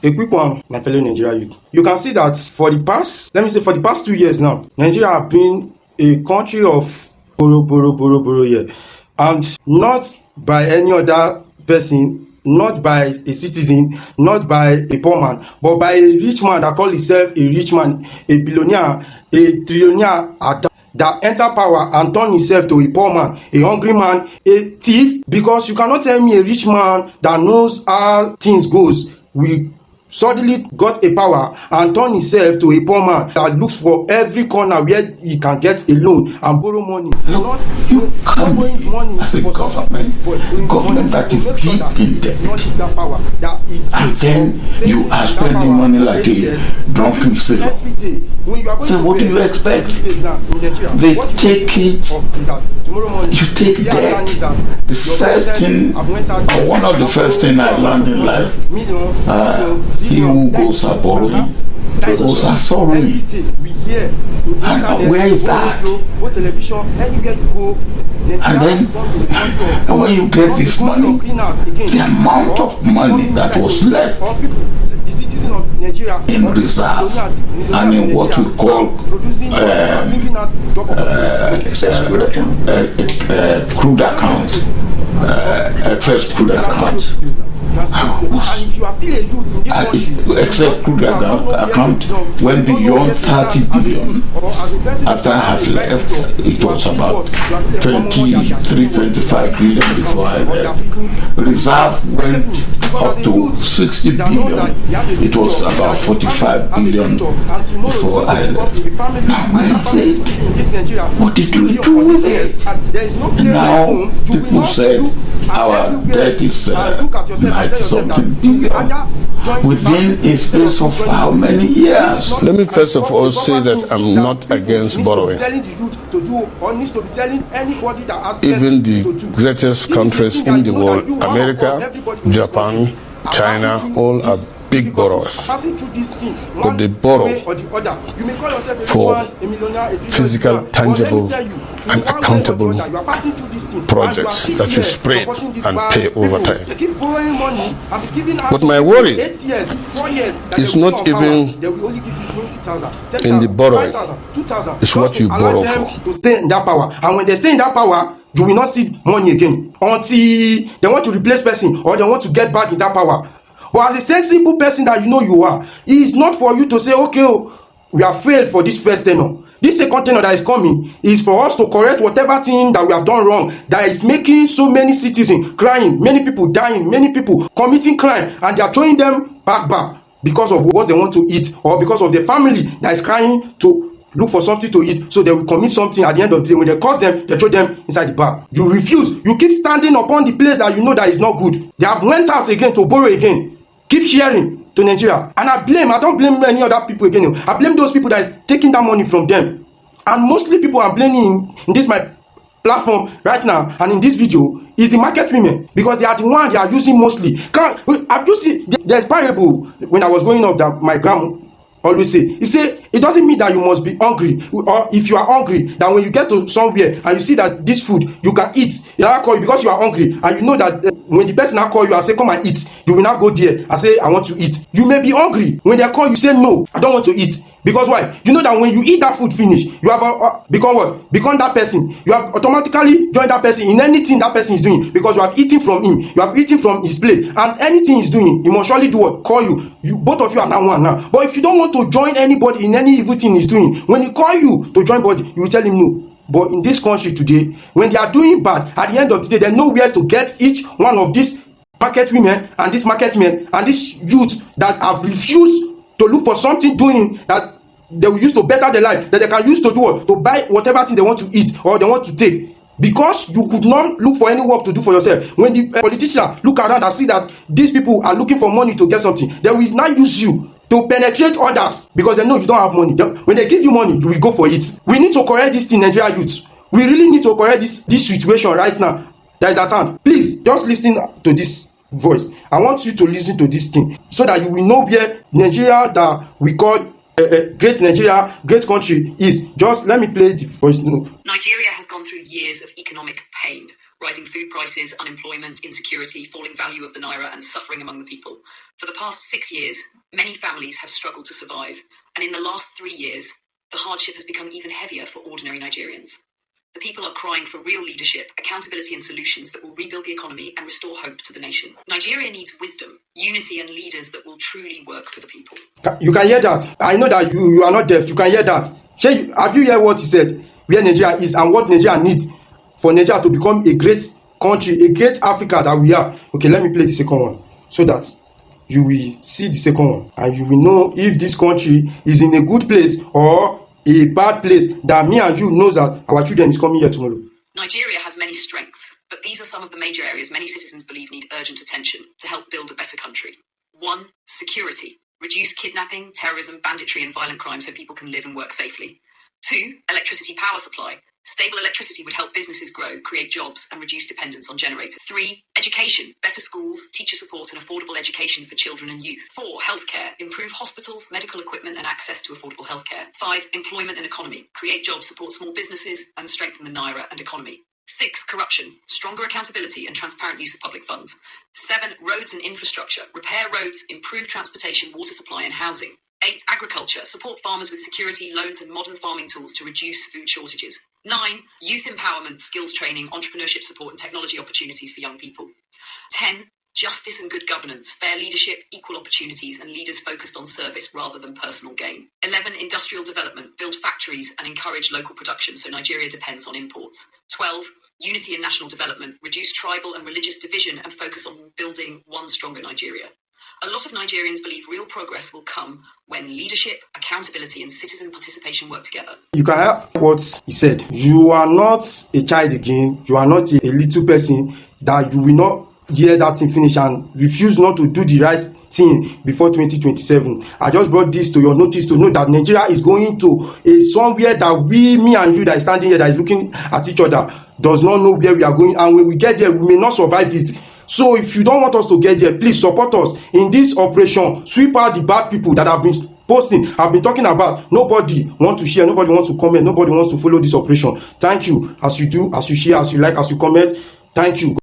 A quick one, my fellow Nigeria youth. You can see that for the past 2 years now, Nigeria have been a country of borrow here. And not by any other person, not by a citizen, not by a poor man, but by a rich man that call himself a rich man, a billionaire, a trillionaire that enter power and turn himself to a poor man, a hungry man, a thief. Because you cannot tell me a rich man that knows how things goes will suddenly got a power and turn himself to a poor man that looks for every corner where he can get a loan and borrow money. Look, you come as a government that is deep in debt, and then you are spending money like a drunken sailor. So what do you expect? They take it, you take debt. The first thing, or one of the first things I learned in life, he who goes are borrowing, those are sorrowing. And where is that? And then, when you get this money, the amount of money that was left in reserve and in what we call crude account, excess crude account, except crude account went beyond 30 billion. After I have left, it was about 23-25 billion before I left. Reserve went up to 60 billion. It was about 45 billion before I left. Now where is it? What did we do with it? And now people said our debt is 90-something billion within a space of how many years? Let me first of all say that I'm not against borrowing. Even the greatest countries in the world, America, Japan, China, all are big borrowers. But they borrow for physical, tangible, and accountable projects that you spread and pay over time. But my worry is not even in the borrowing, it's what you borrow for. To stay in that power, and when they stay in that power, you will not see money again until they want to replace person or they want to get back in that power. But as a sensible person that you know you are, it is not for you to say, okay, we have failed for this first tenure. This second tenure that is coming is for us to correct whatever thing that we have done wrong, that is making so many citizens crying, many people dying, many people committing crime, and they are throwing them back because of what they want to eat, or because of their family that is crying to look for something to eat, so they will commit something at the end of the day. When they caught them, they throw them inside the bar. You refuse. You keep standing upon the place that you know that is not good. They have went out again to borrow again. Keep sharing to Nigeria. And I don't blame any other people again. I blame those people that is taking that money from them. And mostly people I'm blaming in this my platform right now and in this video is the market women, because they are the ones they are using mostly. Have you seen, there's parable when I was growing up that my grandma always say, he say, it doesn't mean that you must be hungry, or if you are hungry, that when you get to somewhere and you see that this food you can eat, you will call you because you are hungry, and you know that when the person now call you and say come and eat, you will not go there and say I want to eat. You may be hungry. When they call you, say no, I don't want to eat. Because why? You know that when you eat that food finish, you have become what? Become that person. You have automatically joined that person in anything that person is doing, because you have eaten from him, you have eaten from his plate, and anything he's doing, he must surely do what? Call you. You both of you are now one now. But if you don't want to join anybody in any evil thing he's doing, when he call you to join body, you will tell him no. But in this country today, when they are doing bad, at the end of the day, they know where to get each one of these market women and these market men and these youths that have refused to look for something doing that they will use to better their life, that they can use to do what? To buy whatever thing they want to eat or they want to take. Because you could not look for any work to do for yourself. When the politicians look around and see that these people are looking for money to get something, they will not use you to penetrate others, because they know you don't have money. When they give you money, you will go for it. We need to correct this thing, Nigeria youth. We really need to correct this situation right now that is at hand. Please, just listen to this voice. I want you to listen to this thing so that you will know where Nigeria that we call great Nigeria, great country is. Just let me play the voice note. Nigeria has gone through years of economic pain. rising food prices, unemployment, insecurity, falling value of the naira, and suffering among the people. For the past 6 years, many families have struggled to survive, and in the last 3 years, the hardship has become even heavier for ordinary Nigerians. The people are crying for real leadership, accountability, and solutions that will rebuild the economy and restore hope to the nation. Nigeria needs wisdom, unity, and leaders that will truly work for the people. You can hear that. I know that you are not deaf. You can hear that. Have you heard what he said? Where Nigeria is and what Nigeria needs for Nigeria to become a great country, a great Africa that we are. Okay, let me play the second one so that you will see the second one and you will know if this country is in a good place or a bad place, that me and you knows that our children is coming here tomorrow. Nigeria has many strengths, but these are some of the major areas many citizens believe need urgent attention to help build a better country. 1. Security. Reduce kidnapping, terrorism, banditry, and violent crime so people can live and work safely. 2. Electricity power supply. Stable electricity would help businesses grow, create jobs, and reduce dependence on generators. 3. Education. Better schools, teacher support, and affordable education for children and youth. 4. Healthcare. Improve hospitals, medical equipment, and access to affordable healthcare. 5. Employment and economy. Create jobs, support small businesses, and strengthen the naira and economy. 6. Corruption. Stronger accountability and transparent use of public funds. 7. Roads and infrastructure. Repair roads, improve transportation, water supply, and housing. 8. Agriculture. Support farmers with security, loans, and modern farming tools to reduce food shortages. 9. Youth empowerment, skills training, entrepreneurship support, and technology opportunities for young people. 10. Justice and good governance, fair leadership, equal opportunities, and leaders focused on service rather than personal gain. 11. Industrial development, build factories and encourage local production so Nigeria depends on imports. 12. Unity and national development, reduce tribal and religious division and focus on building one stronger Nigeria. A lot of Nigerians believe real progress will come when leadership, accountability, and citizen participation work together. You can hear what he said. You are not a child again. You are not a little person that you will not hear that thing finish and refuse not to do the right thing before 2027. I just brought this to your notice to know that Nigeria is going to a somewhere that me and you that is standing here that is looking at each other does not know where we are going, and when we get there we may not survive it. So if you don't want us to get there, please support us in this operation. Sweep out the bad people that have been posting, have been talking about. Nobody wants to share, nobody wants to comment, nobody wants to follow this operation. Thank you. As you do, as you share, as you like, as you comment. Thank you.